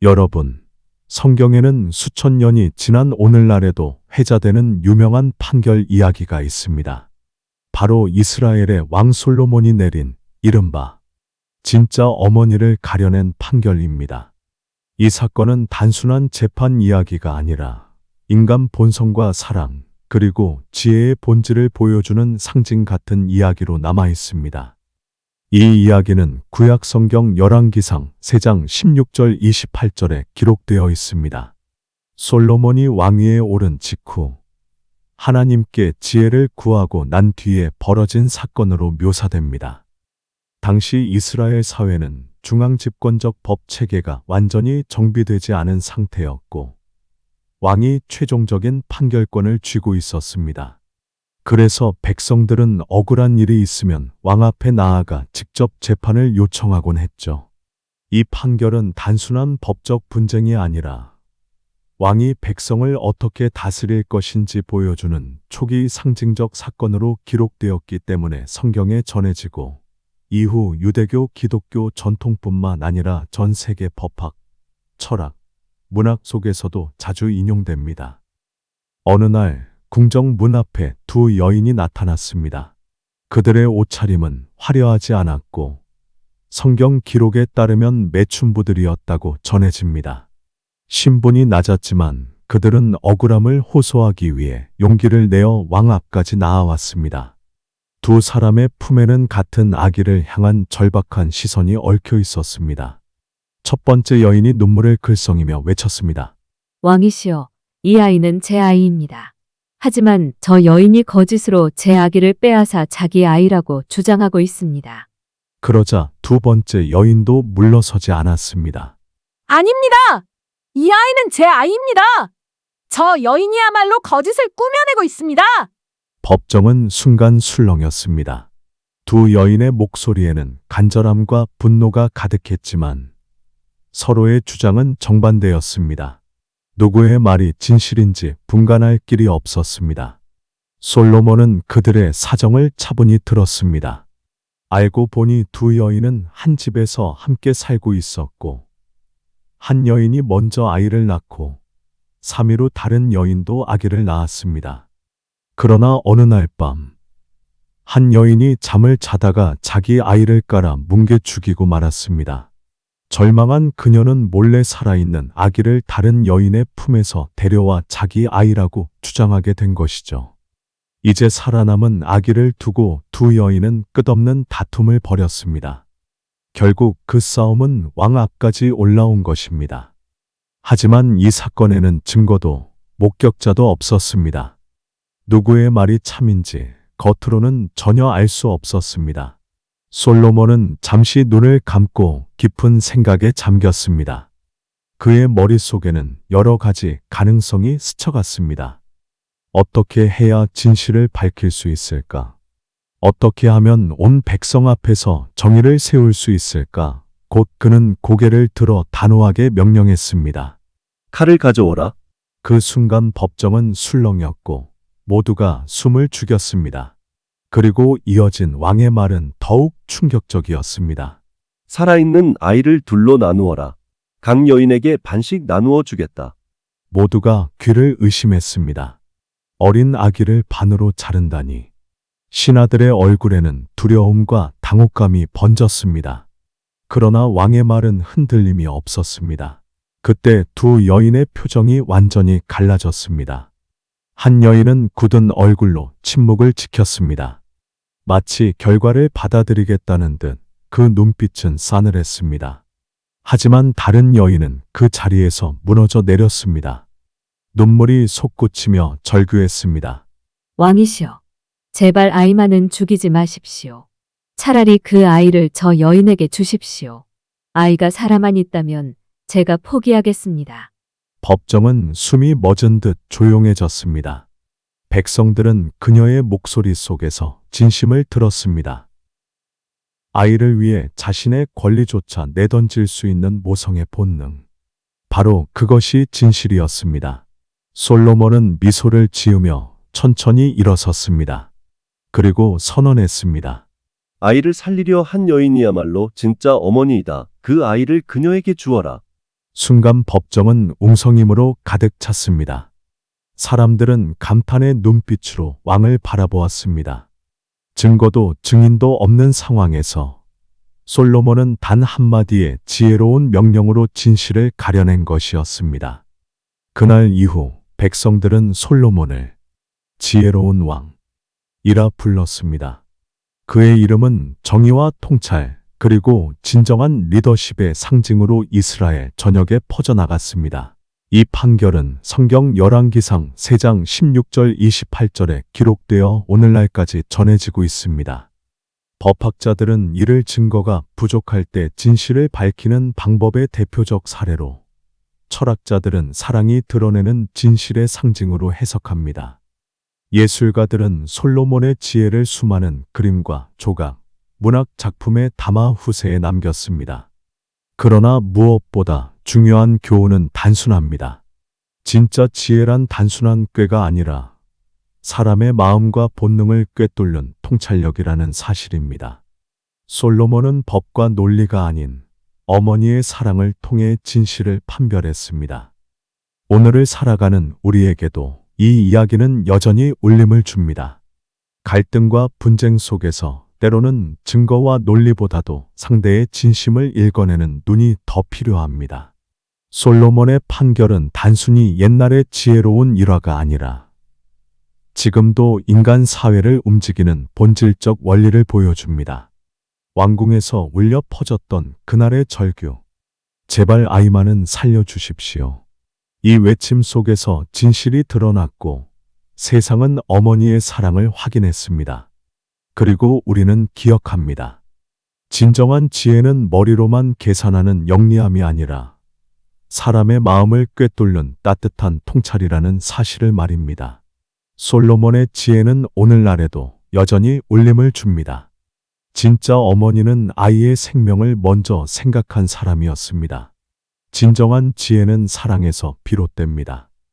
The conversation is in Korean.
여러분, 성경에는 수천 년이 지난 오늘날에도 회자되는 유명한 판결 이야기가 있습니다. 바로 이스라엘의 왕 솔로몬이 내린 이른바 진짜 어머니를 가려낸 판결입니다. 이 사건은 단순한 재판 이야기가 아니라 인간 본성과 사랑, 그리고 지혜의 본질을 보여주는 상징 같은 이야기로 남아 있습니다. 이 이야기는 구약 성경 열왕기상 3장 16절 28절에 기록되어 있습니다. 솔로몬이 왕위에 오른 직후 하나님께 지혜를 구하고 난 뒤에 벌어진 사건으로 묘사됩니다. 당시 이스라엘 사회는 중앙집권적 법 체계가 완전히 정비되지 않은 상태였고 왕이 최종적인 판결권을 쥐고 있었습니다. 그래서 백성들은 억울한 일이 있으면 왕 앞에 나아가 직접 재판을 요청하곤 했죠. 이 판결은 단순한 법적 분쟁이 아니라 왕이 백성을 어떻게 다스릴 것인지 보여주는 초기 상징적 사건으로 기록되었기 때문에 성경에 전해지고 이후 유대교, 기독교 전통뿐만 아니라 전 세계 법학, 철학, 문학 속에서도 자주 인용됩니다. 어느 날 궁정 문 앞에 두 여인이 나타났습니다. 그들의 옷차림은 화려하지 않았고 성경 기록에 따르면 매춘부들이었다고 전해집니다. 신분이 낮았지만 그들은 억울함을 호소하기 위해 용기를 내어 왕 앞까지 나아왔습니다. 두 사람의 품에는 같은 아기를 향한 절박한 시선이 얽혀 있었습니다. 첫 번째 여인이 눈물을 글썽이며 외쳤습니다. 왕이시여, 이 아이는 제 아이입니다. 하지만 저 여인이 거짓으로 제 아기를 빼앗아 자기 아이라고 주장하고 있습니다. 그러자 두 번째 여인도 물러서지 않았습니다. 아닙니다. 이 아이는 제 아이입니다. 저 여인이야말로 거짓을 꾸며내고 있습니다. 법정은 순간 술렁였습니다. 두 여인의 목소리에는 간절함과 분노가 가득했지만 서로의 주장은 정반대였습니다. 누구의 말이 진실인지 분간할 길이 없었습니다. 솔로몬은 그들의 사정을 차분히 들었습니다. 알고 보니 두 여인은 한 집에서 함께 살고 있었고 한 여인이 먼저 아이를 낳고 3일 후 다른 여인도 아기를 낳았습니다. 그러나 어느 날 밤 한 여인이 잠을 자다가 자기 아이를 깔아 뭉개 죽이고 말았습니다. 절망한 그녀는 몰래 살아있는 아기를 다른 여인의 품에서 데려와 자기 아이라고 주장하게 된 것이죠. 이제 살아남은 아기를 두고 두 여인은 끝없는 다툼을 벌였습니다. 결국 그 싸움은 왕 앞까지 올라온 것입니다. 하지만 이 사건에는 증거도 목격자도 없었습니다. 누구의 말이 참인지 겉으로는 전혀 알 수 없었습니다. 솔로몬은 잠시 눈을 감고 깊은 생각에 잠겼습니다. 그의 머릿속에는 여러 가지 가능성이 스쳐갔습니다. 어떻게 해야 진실을 밝힐 수 있을까? 어떻게 하면 온 백성 앞에서 정의를 세울 수 있을까? 곧 그는 고개를 들어 단호하게 명령했습니다. 칼을 가져오라. 그 순간 법정은 술렁였고 모두가 숨을 죽였습니다. 그리고 이어진 왕의 말은 더욱 충격적이었습니다. 살아있는 아이를 둘로 나누어라. 각 여인에게 반씩 나누어 주겠다. 모두가 귀를 의심했습니다. 어린 아기를 반으로 자른다니. 신하들의 얼굴에는 두려움과 당혹감이 번졌습니다. 그러나 왕의 말은 흔들림이 없었습니다. 그때 두 여인의 표정이 완전히 갈라졌습니다. 한 여인은 굳은 얼굴로 침묵을 지켰습니다. 마치 결과를 받아들이겠다는 듯 그 눈빛은 싸늘했습니다. 하지만 다른 여인은 그 자리에서 무너져 내렸습니다. 눈물이 솟구치며 절규했습니다. 왕이시여, 제발 아이만은 죽이지 마십시오. 차라리 그 아이를 저 여인에게 주십시오. 아이가 살아만 있다면 제가 포기하겠습니다. 법정은 숨이 멎은 듯 조용해졌습니다. 백성들은 그녀의 목소리 속에서 진심을 들었습니다. 아이를 위해 자신의 권리조차 내던질 수 있는 모성의 본능. 바로 그것이 진실이었습니다. 솔로몬은 미소를 지으며 천천히 일어섰습니다. 그리고 선언했습니다. 아이를 살리려 한 여인이야말로 진짜 어머니이다. 그 아이를 그녀에게 주어라. 순간 법정은 웅성임으로 가득 찼습니다. 사람들은 감탄의 눈빛으로 왕을 바라보았습니다. 증거도 증인도 없는 상황에서 솔로몬은 단 한마디의 지혜로운 명령으로 진실을 가려낸 것이었습니다. 그날 이후 백성들은 솔로몬을 지혜로운 왕이라 불렀습니다. 그의 이름은 정의와 통찰 그리고 진정한 리더십의 상징으로 이스라엘 전역에 퍼져나갔습니다. 이 판결은 성경 열왕기상 3장 16절 28절에 기록되어 오늘날까지 전해지고 있습니다. 법학자들은 이를 증거가 부족할 때 진실을 밝히는 방법의 대표적 사례로, 철학자들은 사랑이 드러내는 진실의 상징으로 해석합니다. 예술가들은 솔로몬의 지혜를 수많은 그림과 조각, 문학 작품에 담아 후세에 남겼습니다. 그러나 무엇보다 중요한 교훈은 단순합니다. 진짜 지혜란 단순한 꾀가 아니라 사람의 마음과 본능을 꿰뚫는 통찰력이라는 사실입니다. 솔로몬은 법과 논리가 아닌 어머니의 사랑을 통해 진실을 판별했습니다. 오늘을 살아가는 우리에게도 이 이야기는 여전히 울림을 줍니다. 갈등과 분쟁 속에서 때로는 증거와 논리보다도 상대의 진심을 읽어내는 눈이 더 필요합니다. 솔로몬의 판결은 단순히 옛날의 지혜로운 일화가 아니라 지금도 인간 사회를 움직이는 본질적 원리를 보여줍니다. 왕궁에서 울려 퍼졌던 그날의 절규. 제발 아이만은 살려주십시오. 이 외침 속에서 진실이 드러났고 세상은 어머니의 사랑을 확인했습니다. 그리고 우리는 기억합니다. 진정한 지혜는 머리로만 계산하는 영리함이 아니라 사람의 마음을 꿰뚫는 따뜻한 통찰이라는 사실을 말입니다. 솔로몬의 지혜는 오늘날에도 여전히 울림을 줍니다. 진짜 어머니는 아이의 생명을 먼저 생각한 사람이었습니다. 진정한 지혜는 사랑에서 비롯됩니다.